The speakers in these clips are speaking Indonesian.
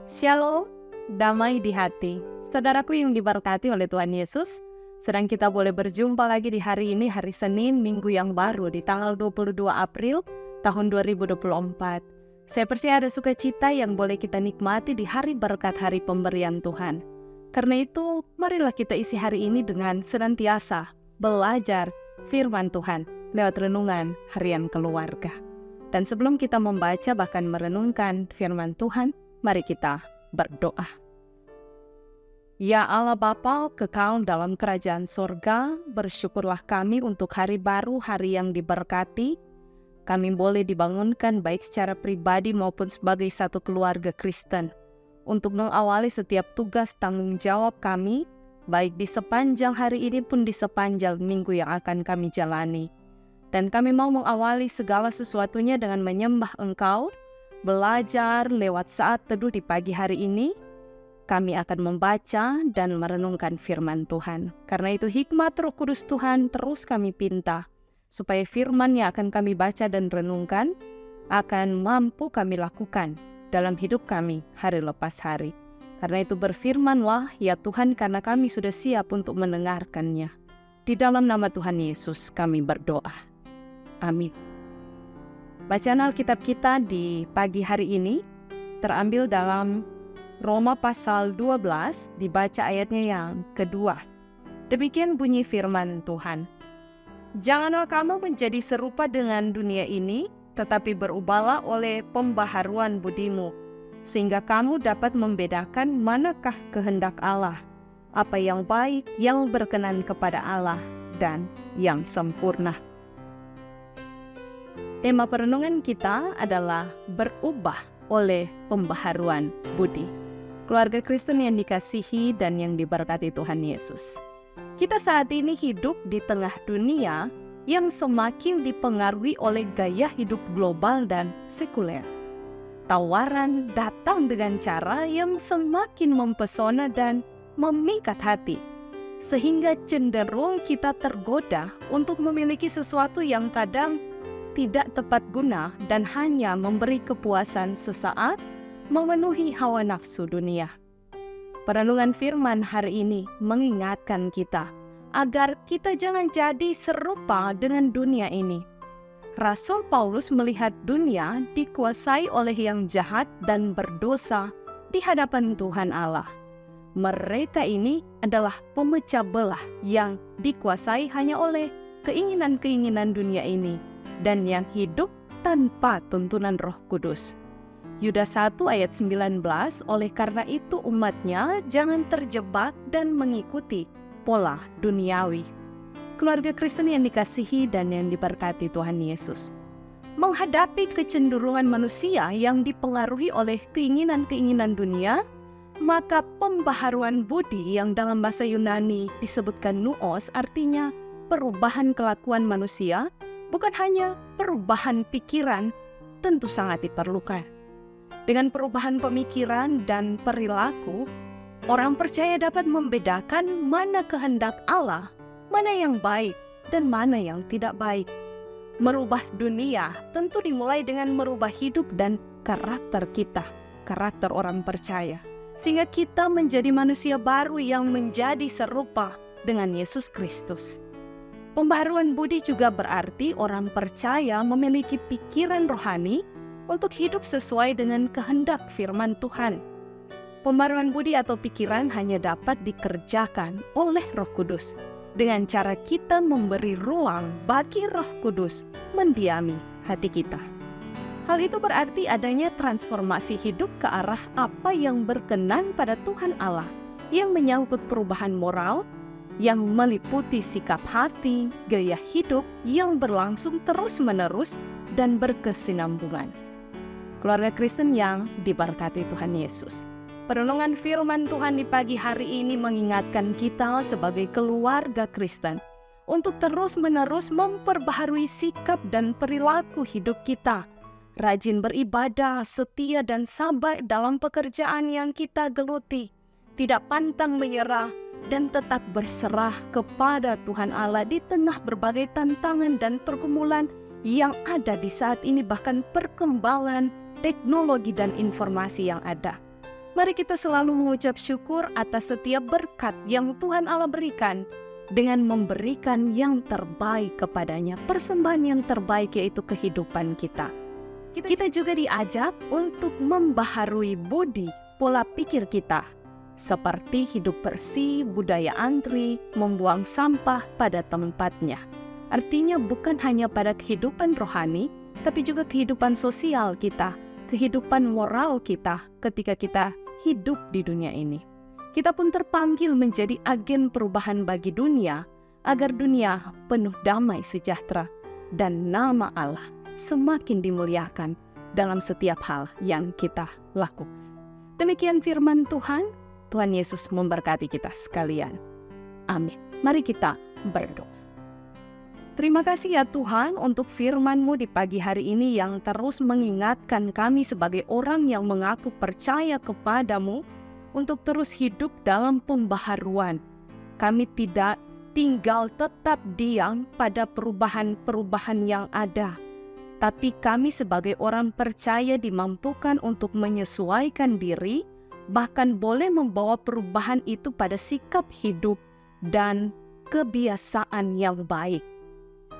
Shalom, damai di hati. Saudaraku yang diberkati oleh Tuhan Yesus, sedang kita boleh berjumpa lagi di hari ini, hari Senin, minggu yang baru, di tanggal 22 April tahun 2024. Saya percaya ada sukacita yang boleh kita nikmati di hari berkat hari pemberian Tuhan. Karena itu, marilah kita isi hari ini dengan senantiasa belajar firman Tuhan lewat renungan harian keluarga. Dan sebelum kita membaca bahkan merenungkan firman Tuhan, mari kita berdoa. Ya Allah Bapa kekal dalam kerajaan sorga, bersyukurlah kami untuk hari baru, hari yang diberkati. Kami boleh dibangunkan baik secara pribadi maupun sebagai satu keluarga Kristen untuk mengawali setiap tugas tanggung jawab kami, baik di sepanjang hari ini pun di sepanjang minggu yang akan kami jalani. Dan kami mau mengawali segala sesuatunya dengan menyembah Engkau, belajar lewat saat teduh di pagi hari ini. Kami akan membaca dan merenungkan firman Tuhan. Karena itu hikmat Roh Kudus Tuhan terus kami pinta, supaya firman yang akan kami baca dan renungkan akan mampu kami lakukan dalam hidup kami hari lepas hari. Karena itu berfirmanlah ya Tuhan, karena kami sudah siap untuk mendengarkannya. Di dalam nama Tuhan Yesus kami berdoa. Amin. Bacaan Alkitab kita di pagi hari ini terambil dalam Roma pasal 12, dibaca ayatnya yang kedua. Demikian bunyi firman Tuhan. Janganlah kamu menjadi serupa dengan dunia ini, tetapi berubahlah oleh pembaharuan budimu, sehingga kamu dapat membedakan manakah kehendak Allah, apa yang baik, yang berkenan kepada Allah, dan yang sempurna. Tema perenungan kita adalah berubah oleh pembaharuan budi. Keluarga Kristen yang dikasihi dan yang diberkati Tuhan Yesus. Kita saat ini hidup di tengah dunia yang semakin dipengaruhi oleh gaya hidup global dan sekuler. Tawaran datang dengan cara yang semakin mempesona dan memikat hati, sehingga cenderung kita tergoda untuk memiliki sesuatu yang kadang tidak tepat guna dan hanya memberi kepuasan sesaat, memenuhi hawa nafsu dunia. Perenungan firman hari ini mengingatkan kita agar kita jangan jadi serupa dengan dunia ini. Rasul Paulus melihat dunia dikuasai oleh yang jahat dan berdosa di hadapan Tuhan Allah. Mereka ini adalah pemecah belah yang dikuasai hanya oleh keinginan-keinginan dunia ini dan yang hidup tanpa tuntunan Roh Kudus. Yudas 1 ayat 19, oleh karena itu umatnya jangan terjebak dan mengikuti pola duniawi. Keluarga Kristen yang dikasihi dan yang diberkati Tuhan Yesus. Menghadapi kecenderungan manusia yang dipengaruhi oleh keinginan-keinginan dunia, maka pembaharuan budi yang dalam bahasa Yunani disebutkan nuos, artinya perubahan kelakuan manusia, bukan hanya perubahan pikiran, tentu sangat diperlukan. Dengan perubahan pemikiran dan perilaku, orang percaya dapat membedakan mana kehendak Allah, mana yang baik, dan mana yang tidak baik. Merubah dunia tentu dimulai dengan merubah hidup dan karakter kita, karakter orang percaya, sehingga kita menjadi manusia baru yang menjadi serupa dengan Yesus Kristus. Pembaharuan budi juga berarti orang percaya memiliki pikiran rohani untuk hidup sesuai dengan kehendak firman Tuhan. Pembaharuan budi atau pikiran hanya dapat dikerjakan oleh Roh Kudus dengan cara kita memberi ruang bagi Roh Kudus mendiami hati kita. Hal itu berarti adanya transformasi hidup ke arah apa yang berkenan pada Tuhan Allah, yang menyangkut perubahan moral, yang meliputi sikap hati, gaya hidup yang berlangsung terus-menerus dan berkesinambungan. Keluarga Kristen yang diberkati Tuhan Yesus. Perenungan firman Tuhan di pagi hari ini mengingatkan kita sebagai keluarga Kristen untuk terus-menerus memperbaharui sikap dan perilaku hidup kita. Rajin beribadah, setia dan sabar dalam pekerjaan yang kita geluti. Tidak pantang menyerah dan tetap berserah kepada Tuhan Allah di tengah berbagai tantangan dan pergumulan yang ada di saat ini, bahkan perkembangan teknologi dan informasi yang ada. Mari kita selalu mengucap syukur atas setiap berkat yang Tuhan Allah berikan dengan memberikan yang terbaik kepadanya, persembahan yang terbaik yaitu kehidupan kita. Kita juga diajak untuk membaharui budi, pola pikir kita, seperti hidup bersih, budaya antri, membuang sampah pada tempatnya. Artinya bukan hanya pada kehidupan rohani, tapi juga kehidupan sosial kita, kehidupan moral kita ketika kita hidup di dunia ini. Kita pun terpanggil menjadi agen perubahan bagi dunia, agar dunia penuh damai sejahtera dan nama Allah semakin dimuliakan dalam setiap hal yang kita lakukan. Demikian firman Tuhan. Tuhan Yesus memberkati kita sekalian. Amin. Mari kita berdoa. Terima kasih ya Tuhan untuk firman-Mu di pagi hari ini yang terus mengingatkan kami sebagai orang yang mengaku percaya kepadamu untuk terus hidup dalam pembaharuan. Kami tidak tinggal tetap diam pada perubahan-perubahan yang ada, tapi kami sebagai orang percaya dimampukan untuk menyesuaikan diri, bahkan boleh membawa perubahan itu pada sikap hidup dan kebiasaan yang baik.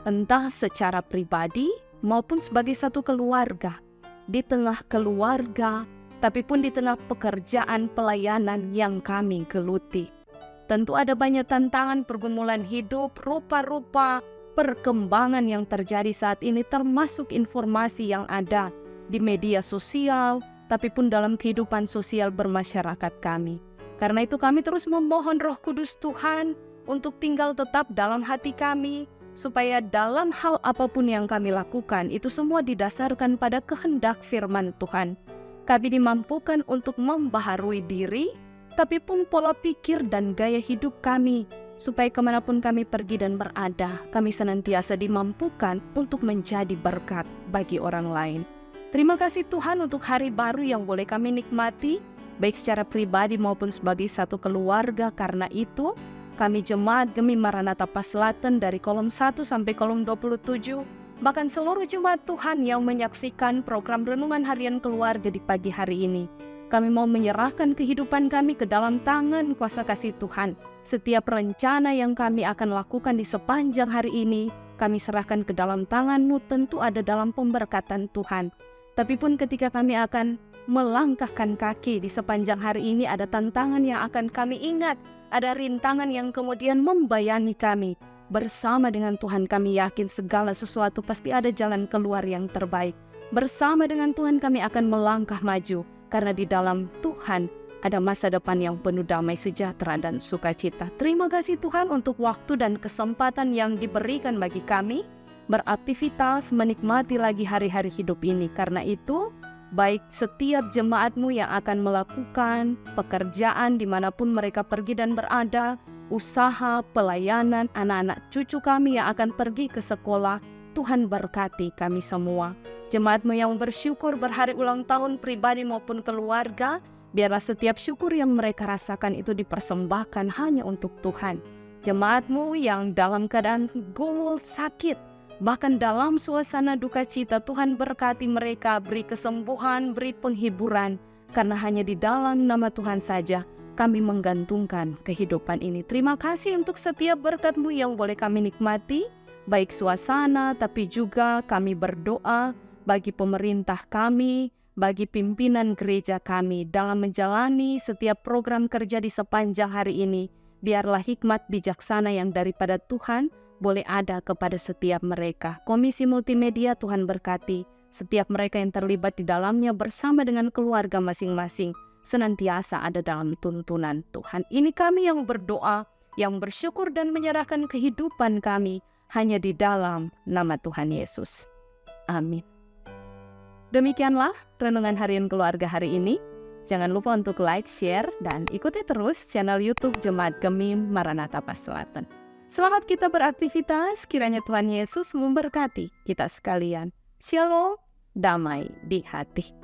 Entah secara pribadi maupun sebagai satu keluarga, di tengah keluarga, tapi pun di tengah pekerjaan pelayanan yang kami geluti. Tentu ada banyak tantangan pergumulan hidup, rupa-rupa perkembangan yang terjadi saat ini, termasuk informasi yang ada di media sosial, tapi pun dalam kehidupan sosial bermasyarakat kami. Karena itu kami terus memohon Roh Kudus Tuhan untuk tinggal tetap dalam hati kami, supaya dalam hal apapun yang kami lakukan, itu semua didasarkan pada kehendak firman Tuhan. Kami dimampukan untuk membaharui diri, tapi pun pola pikir dan gaya hidup kami, supaya kemanapun kami pergi dan berada, kami senantiasa dimampukan untuk menjadi berkat bagi orang lain. Terima kasih Tuhan untuk hari baru yang boleh kami nikmati, baik secara pribadi maupun sebagai satu keluarga. Karena itu, kami Jemaat Gemi Maranatha Paselatan dari kolom 1 sampai kolom 27, bahkan seluruh jemaat Tuhan yang menyaksikan program Renungan Harian Keluarga di pagi hari ini, kami mau menyerahkan kehidupan kami ke dalam tangan kuasa kasih Tuhan. Setiap rencana yang kami akan lakukan di sepanjang hari ini, kami serahkan ke dalam tangan-Mu, tentu ada dalam pemberkatan Tuhan. Tapi pun ketika kami akan melangkahkan kaki di sepanjang hari ini, ada tantangan yang akan kami ingat, ada rintangan yang kemudian membayani kami. Bersama dengan Tuhan kami yakin segala sesuatu pasti ada jalan keluar yang terbaik. Bersama dengan Tuhan kami akan melangkah maju, karena di dalam Tuhan ada masa depan yang penuh damai sejahtera dan sukacita. Terima kasih Tuhan untuk waktu dan kesempatan yang diberikan bagi kami beraktivitas, menikmati lagi hari-hari hidup ini. Karena itu, baik setiap jemaat-Mu yang akan melakukan pekerjaan dimanapun mereka pergi dan berada, usaha, pelayanan, anak-anak cucu kami yang akan pergi ke sekolah, Tuhan berkati kami semua. Jemaat-Mu yang bersyukur berhari ulang tahun pribadi maupun keluarga, biarlah setiap syukur yang mereka rasakan itu dipersembahkan hanya untuk Tuhan. Jemaat-Mu yang dalam keadaan gumul, sakit, bahkan dalam suasana duka cita, Tuhan berkati mereka, beri kesembuhan, beri penghiburan, karena hanya di dalam nama Tuhan saja kami menggantungkan kehidupan ini. Terima kasih untuk setiap berkat-Mu yang boleh kami nikmati, baik suasana, tapi juga kami berdoa bagi pemerintah kami, bagi pimpinan gereja kami dalam menjalani setiap program kerja di sepanjang hari ini. Biarlah hikmat bijaksana yang daripada Tuhan boleh ada kepada setiap mereka. Komisi Multimedia Tuhan berkati setiap mereka yang terlibat di dalamnya bersama dengan keluarga masing-masing, senantiasa ada dalam tuntunan Tuhan. Ini kami yang berdoa, yang bersyukur dan menyerahkan kehidupan kami hanya di dalam nama Tuhan Yesus. Amin. Demikianlah Renungan Harian Keluarga hari ini. Jangan lupa untuk like, share, dan ikuti terus channel YouTube Jemaat Gemi Maranatha Paselatan. Selamat kita beraktivitas, kiranya Tuhan Yesus memberkati kita sekalian. Shalom, damai di hati.